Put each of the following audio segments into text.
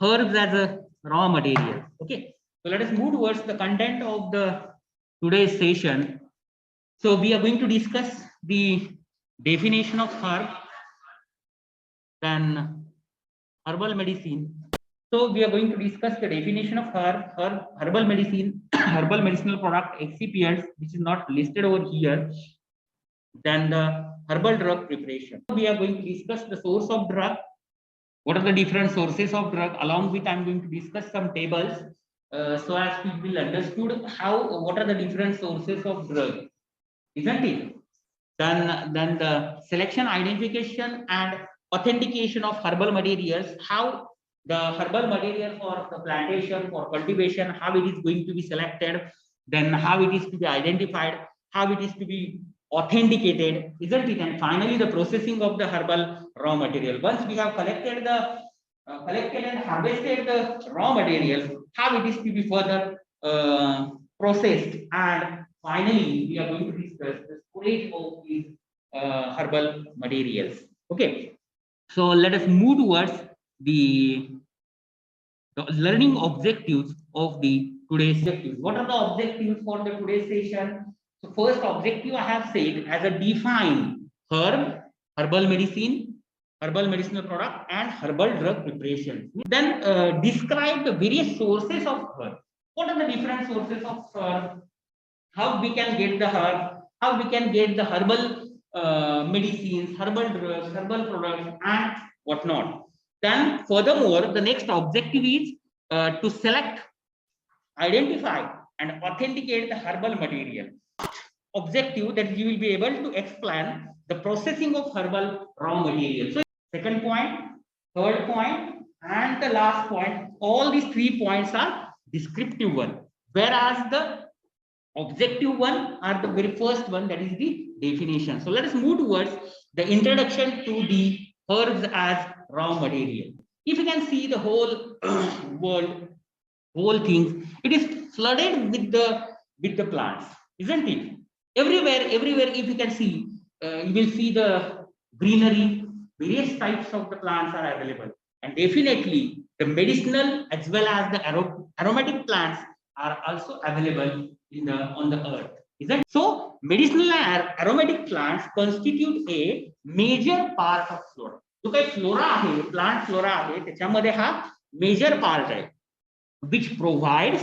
herbs as a raw material. Okay, so let us move towards the content of the today's session. So we are going to discuss the definition of herb, then herbal medicine. So we are going to discuss the definition of herbal medicine, herbal medicinal product, excipients, which is not listed over here. Then the herbal drug preparation. We are going to discuss the source of drug. What are the different sources of drug? Along with, I'm going to discuss some tables so as people will understood what are the different sources of drug, isn't it? Then the selection, identification, and authentication of herbal materials. How the herbal material for the plantation, for cultivation, how it is going to be selected, then how it is to be identified, how it is to be authenticated, isn't it? And finally, the processing of the herbal raw material. Once we have collected and harvested the raw material, how it is to be further processed, and finally, we are going to discuss the storage of these herbal materials. Okay, so let us move towards the learning objectives of the today's objectives. What are the objectives for the today's session? So first objective I have said as a define herb, herbal medicine, herbal medicinal product, and herbal drug preparation. Then describe the various sources of herb. What are the different sources of herb? How we can get the herb? How we can get the herbal medicines, herbal drugs, herbal products, and whatnot. Then furthermore, the next objective is to select, identify, and authenticate the herbal material. Objective that you will be able to explain the processing of herbal raw material. So second point, third point, and the last point, all these 3 points are descriptive one, whereas the objective one are the very first one, that is the definition. So let us move towards the introduction to the herbs as raw material. If you can see the whole world, whole things, it is flooded with the plants, isn't it? Everywhere, if you can see, you will see the greenery. Various types of the plants are available, and definitely the medicinal as well as the aromatic plants are also available on the earth, isn't it? So medicinal and aromatic plants constitute a major part of flora. जो काही flora आहे, plant flora आहे, त्याच्यामध्ये हा major part आहे, which provides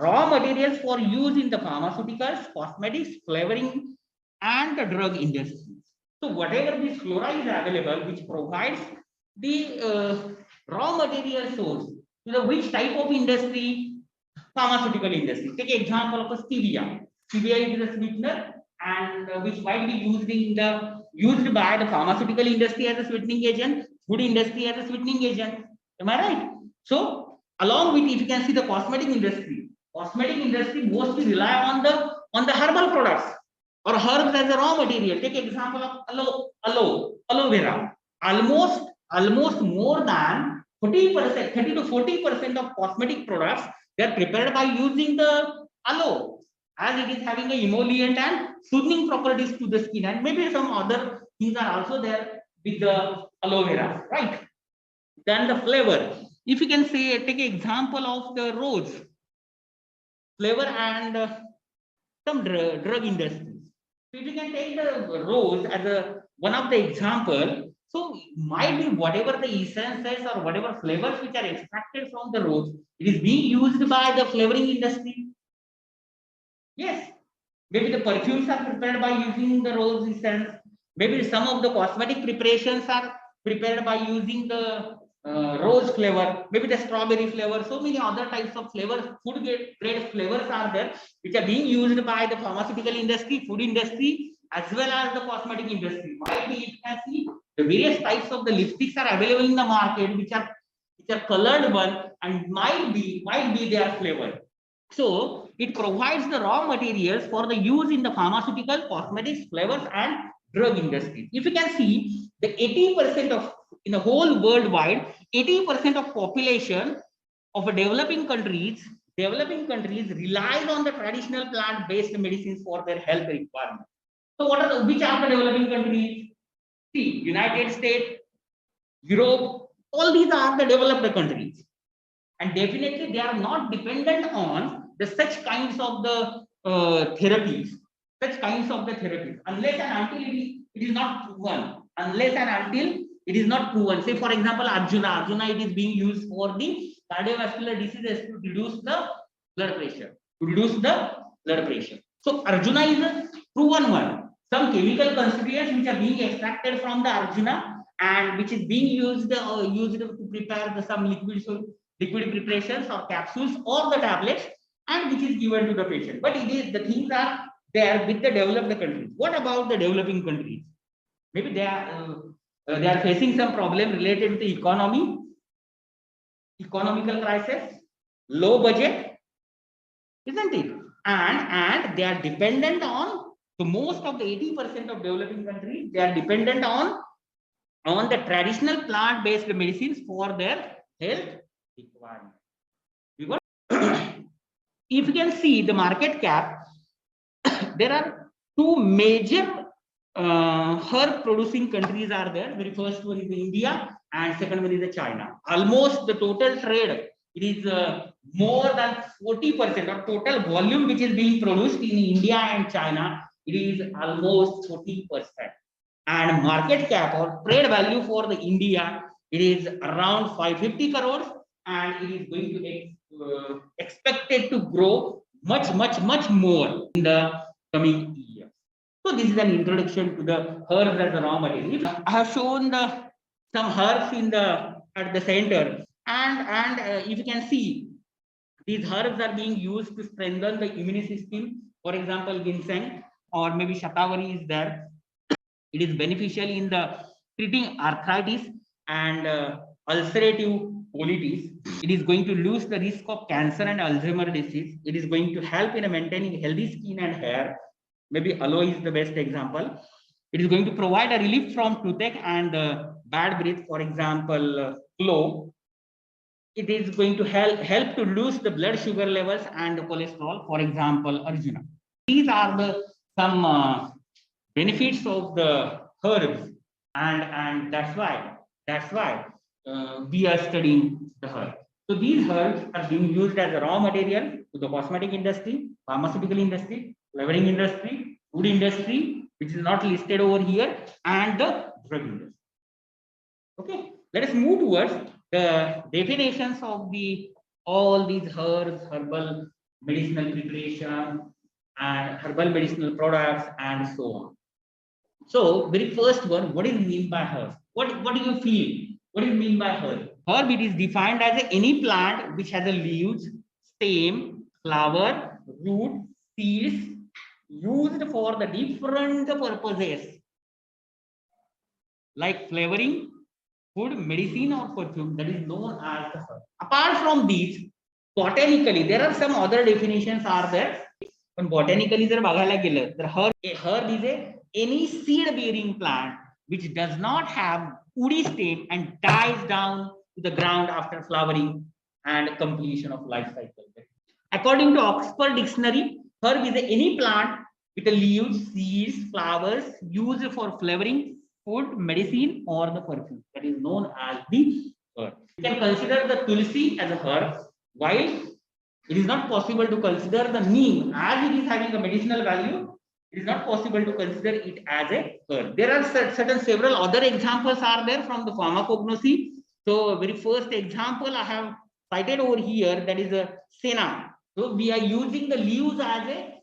raw materials for use in the pharmaceuticals, cosmetics, flavoring, and the drug industries. So whatever this flora is available, which provides the raw material source to the which type of industry? Pharmaceutical industry. Take example of a stevia. Stevia is a sweetener, and which might be used by the pharmaceutical industry as a sweetening agent, food industry as a sweetening agent. Am I right? So along with, if you can see the cosmetic industry mostly rely on the herbal products or herbs as a raw material. Take example of aloe vera. Almost more than 40%, 30 to 40% of cosmetic products, they are prepared by using the aloe, as it is having a emollient and soothing properties to the skin, and maybe some other things are also there with the aloe vera, right? Then the flavor. If you can say, take an example of the rose flavor and some drug industries. So if you can take the rose as one of the example, so might be whatever the essences or whatever flavors which are extracted from the rose, it is being used by the flavoring industry. Yes, maybe the perfumes are prepared by using the rose essence. Maybe some of the cosmetic preparations are prepared by using the rose flavor, maybe the strawberry flavor. So many other types of flavors, food grade flavors are there, which are being used by the pharmaceutical industry, food industry, as well as the cosmetic industry. Might be, you can see the various types of the lipsticks are available in the market, which are colored one, and might be they are flavored. So it provides the raw materials for the use in the pharmaceutical, cosmetics, flavors, and drug industry. If you can see, the 80% of in the whole worldwide, 80% of population of developing countries relies on the traditional plant-based medicines for their health requirements. So which are the developing countries? See, United States, Europe, all these are the developed countries. and definitely they are not dependent on the such kinds of the therapies, unless and until it is not proven, it is not proven. Say for example, Arjuna, it is being used for the cardiovascular diseases to reduce the blood pressure, So Arjuna is a proven one. Some chemical constituents which are being extracted from the Arjuna and which is being used to prepare some liquid preparations or capsules or the tablets, and which is given to the patient. But the things are there with the developed countries. What about the developing countries? Maybe they are facing some problem related to economical crisis, low budget, isn't it? And they are dependent on, so most of the 80% of developing countries, they are dependent on the traditional plant-based medicines for their health requirement. If you can see the market cap, there are two major herb producing countries are there. Very first one is India and second one is China. Almost the total trade, it is more than 40%, or total volume which is being produced in India and China, it is almost 40%. And market cap or trade value for the India, it is around 550 crores, and it is going to expected to grow much more in the coming years. So this is an introduction to the herbs as a raw material. I have shown some herbs at the center, and if you can see, these herbs are being used to strengthen the immune system. For example, ginseng or maybe shatavari is there. It is beneficial in the treating arthritis and ulcerative colitis. It is going to reduce the risk of cancer and Alzheimer's disease. It is going to help in maintaining healthy skin and hair. Maybe aloe is the best example. It is going to provide a relief from toothache and bad breath. For example, clove. It is going to help to reduce the blood sugar levels and the cholesterol. For example, Arjuna. These are some benefits of the herbs, and that's why we are studying the herbs. So these herbs are being used as a raw material to the cosmetic industry, pharmaceutical industry, flavoring industry, food industry, which is not listed over here, and the drug industry. Okay, let us move towards the definitions of all these herbs, herbal medicinal preparation, and herbal medicinal products, and so on. So, very first one, what is mean by herb? What do you feel? What do you mean by herb? Herb, it is defined as any plant which has a leaves, stem, flower, root, seeds, used for the different purposes like flavoring, food, medicine, or perfume, that is known as the herb. Apart from these, botanically, there are some other definitions are there. When botanically जर बघायला गेलं तर herb is any seed-bearing plant which does not have woody stem and dies down to the ground after flowering and completion of life cycle. According to Oxford Dictionary, herb is any plant with the leaves, seeds, flowers used for flavoring, food, medicine, or the perfume. That is known as the herb. You can consider the tulsi as a herb, while it is not possible to consider the neem, as it is having a medicinal value. It is not possible to consider it as a herb. There are several other examples are there from the pharmacognosy. So very first example I have cited over here, that is a senna. So we are using the leaves as a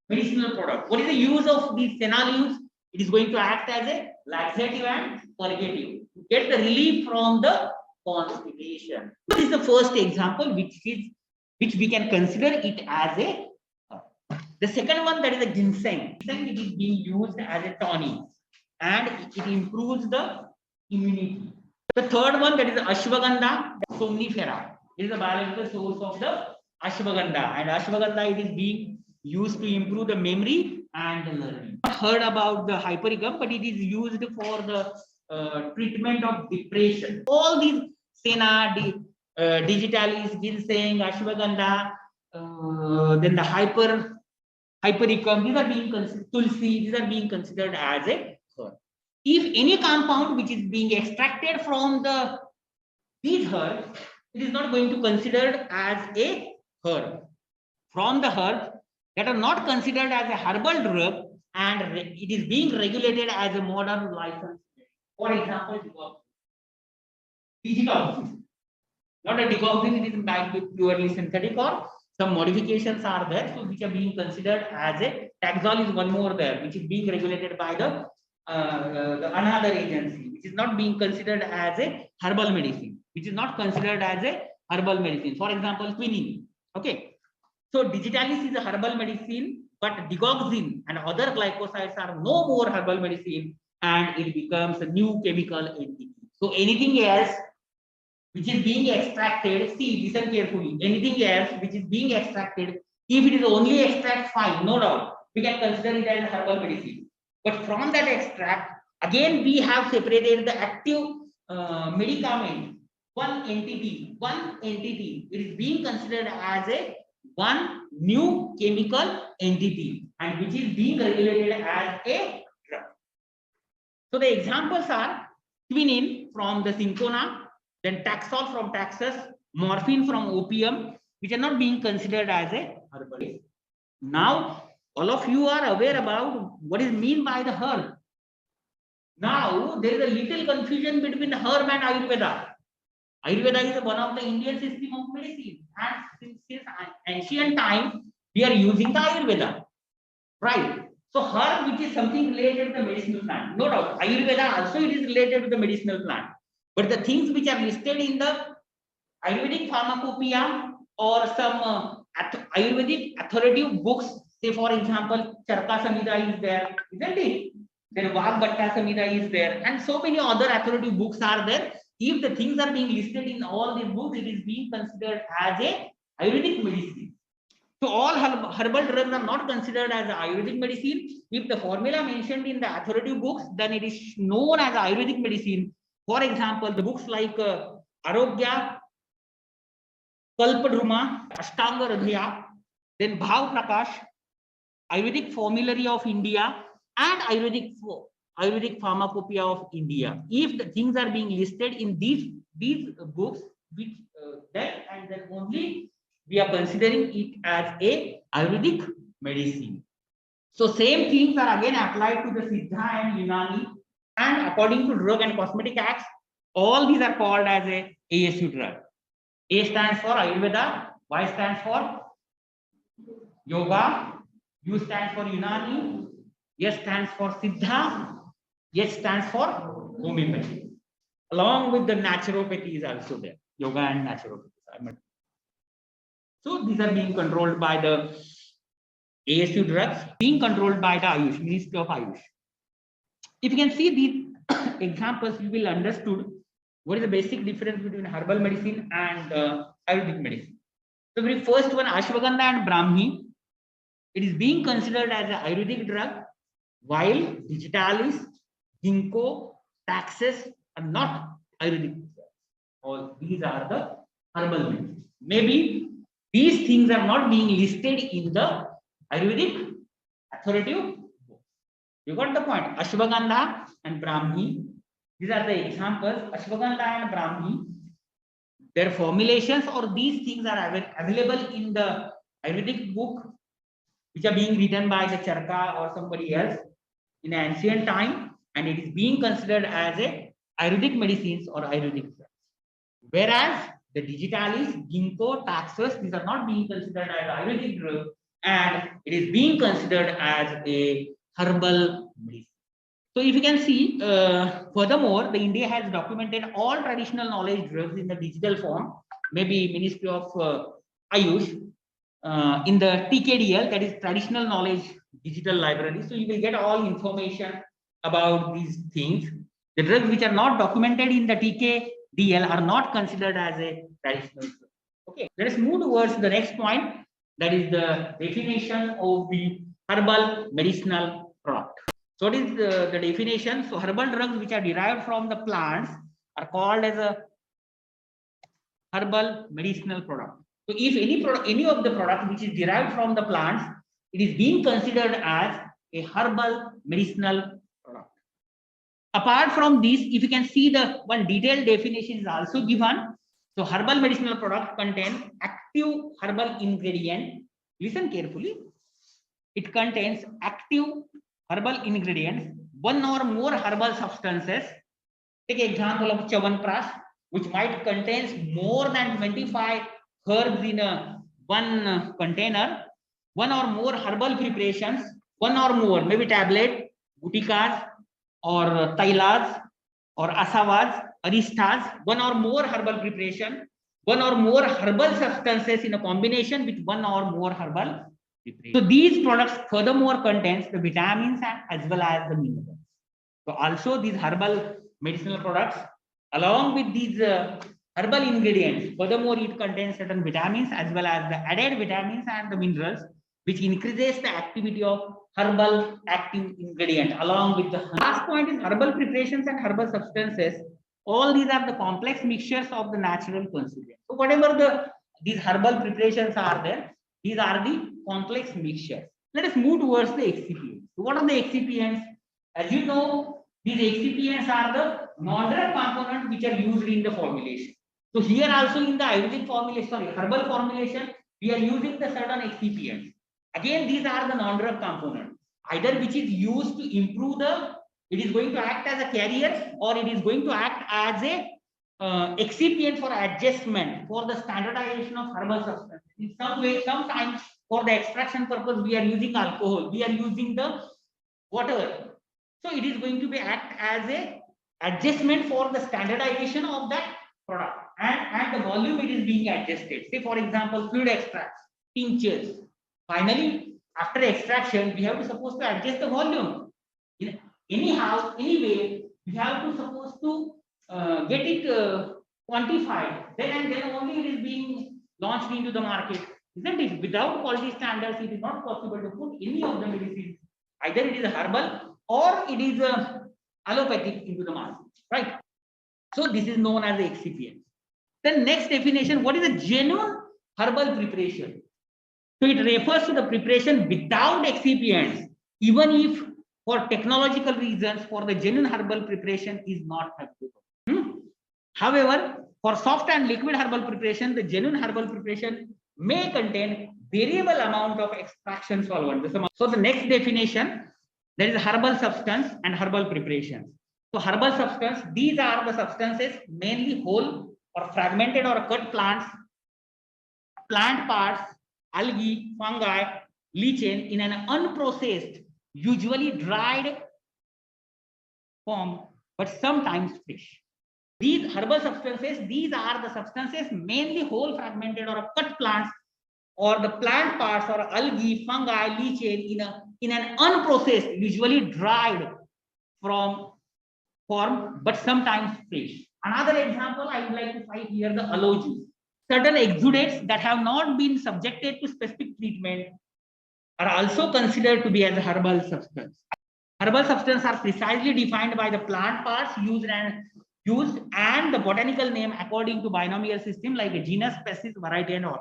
medicinal product. What is the use of these senna leaves? It is going to act as a laxative and purgative to get the relief from the constipation. This is the first example which we can consider it as a herb. The second one, that is a ginseng. Ginseng, it is being used as a tonic and it improves the immunity. The third one, that is ashwagandha somnifera. It is a biological source of the ashwagandha, and ashwagandha, it is being used to improve the memory and the learning. I heard about the hypericum, but it is used for the treatment of depression. All these senna, digitalis, ginseng, ashwagandha, then the hypericum, these are being considered, tulsi, these are being considered as a herb. If any compound which is being extracted from these herbs it is not going to considered as a herb. From the herbs that are not considered as a herbal drug, and it is being regulated as a modern license. For example, digital. Not a decoxin, it is might be purely synthetic or some modifications are there, so which are being considered as a Taxol is one more there, which is being regulated by the another agency, which is not being considered as a herbal medicine, which is not considered as a herbal medicine. For example, quinine. Okay, so digitalis is a herbal medicine, but digoxin and other glycosides are no more herbal medicine, and it becomes a new chemical entity. So anything else which is being extracted, see, listen carefully, anything else which is being extracted, if it is only extract, fine, no doubt, we can consider it as herbal medicine. But from that extract, again, we have separated the active medicament, one entity, it is being considered as a one new chemical entity, and which is being regulated as a drug. So the examples are quinine from the cinchona, then Taxol from Taxus, morphine from opium, which are not being considered as a herbal. Now, all of you are aware about what is meant by the herb. Now, there is a little confusion between the herb and Ayurveda. Ayurveda is one of the Indian system of medicine, and since ancient time, we are using the Ayurveda, right? So, herb, which is something related to the medicinal plant, no doubt. Ayurveda also it is related to the medicinal plant. But the things which are listed in the Ayurvedic pharmacopoeia or some Ayurvedic authoritative books, say for example, Charka Samhita is there, isn't it? Then Vagbhatta Samhita is there, and so many other authoritative books are there. If the things are being listed in all these books, it is being considered as a Ayurvedic medicine. So all herbal drugs are not considered as Ayurvedic medicine. If the formula mentioned in the authoritative books, then it is known as Ayurvedic medicine. For example, the books like Arogya, Kalpadruma, Ashtanga Hridaya, then Bhav Prakash, Ayurvedic Formulary of India, and Ayurvedic Pharmacopoeia of India. If the things are being listed in these books, which then and then only we are considering it as a Ayurvedic medicine. So same things are again applied to the Siddha and Unani. And according to Drug and Cosmetic Acts, all these are called as a ASU drug. A stands for Ayurveda, Y stands for Yoga, U stands for Unani, S stands for Siddha, H stands for homeopathy. Along with the naturopathy is also there, Yoga and naturopathy. So these are being controlled by the ASU drugs, being controlled by the Ayush, Ministry of Ayush. If you can see these examples, you will understood what is the basic difference between herbal medicine and Ayurvedic medicine. The very first one, Ashwagandha and Brahmi, it is being considered as an Ayurvedic drug, while Digitalis, Ginkgo, Taxus are not Ayurvedic drugs. All these are the herbal medicine. Maybe these things are not being listed in the Ayurvedic authoritative. You got the point. Ashwagandha and Brahmi. These are the examples. Ashwagandha and Brahmi. Their formulations or these things are available in the Ayurvedic book, which are being written by the Charka or somebody else in ancient time, and it is being considered as a Ayurvedic medicines or Ayurvedic drugs. Whereas the Digitalis, Ginkgo, Taxus, these are not being considered as Ayurvedic drugs, and it is being considered as a herbal medicine. So if you can see, furthermore, the India has documented all traditional knowledge drugs in the digital form, maybe Ministry of Ayush, in the TKDL, that is Traditional Knowledge Digital Library. So you will get all information about these things. The drugs which are not documented in the TKDL are not considered as a traditional drug. Okay, let us move towards the next point, that is the definition of the herbal medicinal product. So what is the definition? So herbal drugs which are derived from the plants are called as a herbal medicinal product. So if any of the product which is derived from the plants, it is being considered as a herbal medicinal product. Apart from this, if you can see, the one detailed definition is also given. So herbal medicinal product contains active herbal ingredient. Listen carefully. It contains active herbal ingredients, one or more herbal substances. Take example of Chyawanprash, which might contains more than 25 herbs in one container, one or more herbal preparations, one or more, maybe tablet, gutikas, or tailas, or asavas, aristas, one or more herbal preparation, one or more herbal substances in a combination with one or more herbal preparation. So these products furthermore contains the vitamins as well as the minerals. So also these herbal medicinal products, along with these herbal ingredients, furthermore it contains certain vitamins as well as the added vitamins and the minerals, which increases the activity of herbal active ingredient. Along with the last point is herbal preparations and herbal substances. All these are the complex mixtures of the natural constituents. So whatever these herbal preparations are there, these are the complex mixtures. Let us move towards the excipients. So what are the excipients? As you know, these excipients are the non-drug components which are used in the formulation. So here also in the Ayurvedic formulation, herbal formulation, we are using the certain excipients. Again, these are the non-drug components, either which is used to improve it is going to act as a carrier, or it is going to act as a excipient for adjustment for the standardization of herbal substance. In some way, sometimes for the extraction purpose, we are using alcohol, we are using the water. So it is going to be act as a adjustment for the standardization of that product, and the volume it is being adjusted. Say for example, fluid extracts, tinctures. Finally, after extraction, we have to supposed to adjust the volume. Anyhow, anyway, we have to supposed to get it quantified. Then only it is being launched into the market, isn't it? Without quality standards, it is not possible to put any of the medicines. Either it is a herbal or it is a allopathic into the market, right? So this is known as the excipient. Then next definition, what is a genuine herbal preparation? So it refers to the preparation without excipients, even if for technological reasons, for the genuine herbal preparation is not applicable. However, for soft and liquid herbal preparation, the genuine herbal preparation may contain variable amount of extraction solvent. So the next definition, there is herbal substance and herbal preparations. So herbal substance, these are the substances mainly whole or fragmented or cut plants, plant parts, algae, fungi, lichen in an unprocessed, usually dried form, but sometimes fish. These herbal substances, these are the substances mainly whole, fragmented or cut plants, or the plant parts or algae, fungi, lichen in an unprocessed, usually dried form, but sometimes fresh. Another example I would like to cite here, the aloe juice. Certain exudates that have not been subjected to specific treatment are also considered to be as a herbal substance. Herbal substances are precisely defined by the plant parts used and the botanical name according to binomial system like a genus, species, variety, and order.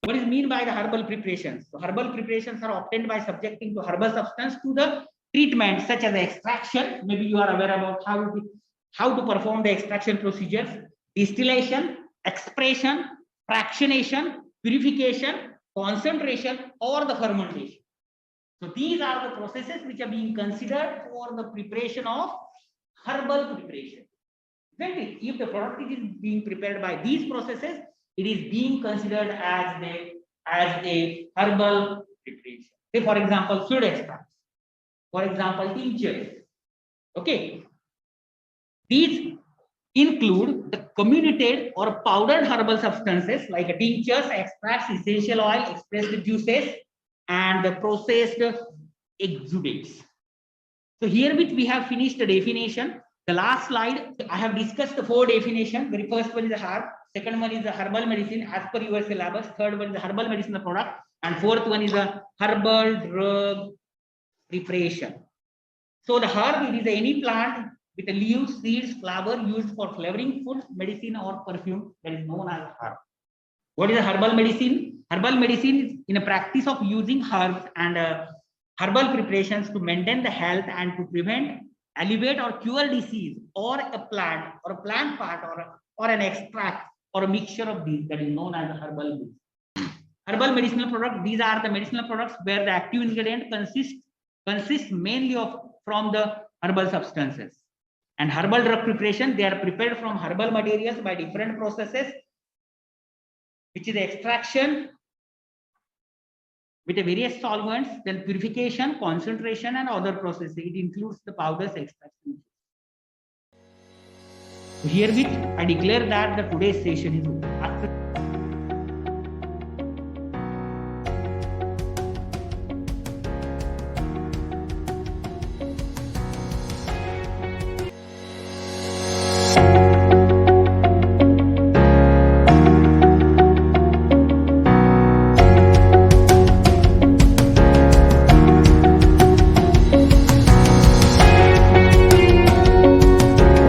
What is mean by the herbal preparations? So herbal preparations are obtained by subjecting to herbal substance to the treatment such as extraction. Maybe you are aware about how to perform the extraction procedures, distillation, expression, fractionation, purification, concentration, or the fermentation. So these are the processes which are being considered for the preparation of herbal preparation. If the product is being prepared by these processes, it is being considered as a herbal preparation. Say for example, fluid extracts, for example, tinctures. Okay, these include the comminuted or powdered herbal substances like tinctures, extracts, essential oil, expressed juices, and the processed exudates. So here which we have finished the definition. The last slide, I have discussed the 4 definitions. The first one is the herb, second one is the herbal medicine as per your syllabus, third one is the herbal medicinal product, and fourth one is the herbal drug preparation. So the herb, it is any plant with the leaves, seeds, flower used for flavoring food, medicine, or perfume that is known as herb. What is a herbal medicine? Herbal medicine is in a practice of using herbs and herbal preparations to maintain the health and to prevent, alleviate, or cure disease, or a plant part or an extract or a mixture of these, that is known as a herbal medicine. Herbal medicinal product, these are the medicinal products where the active ingredient consists mainly from the herbal substances. And herbal drug preparation, they are prepared from herbal materials by different processes, which is extraction with a various solvents, then purification, concentration, and other processes. It includes the powders, extraction. Herewith, I declare that the today's session is over.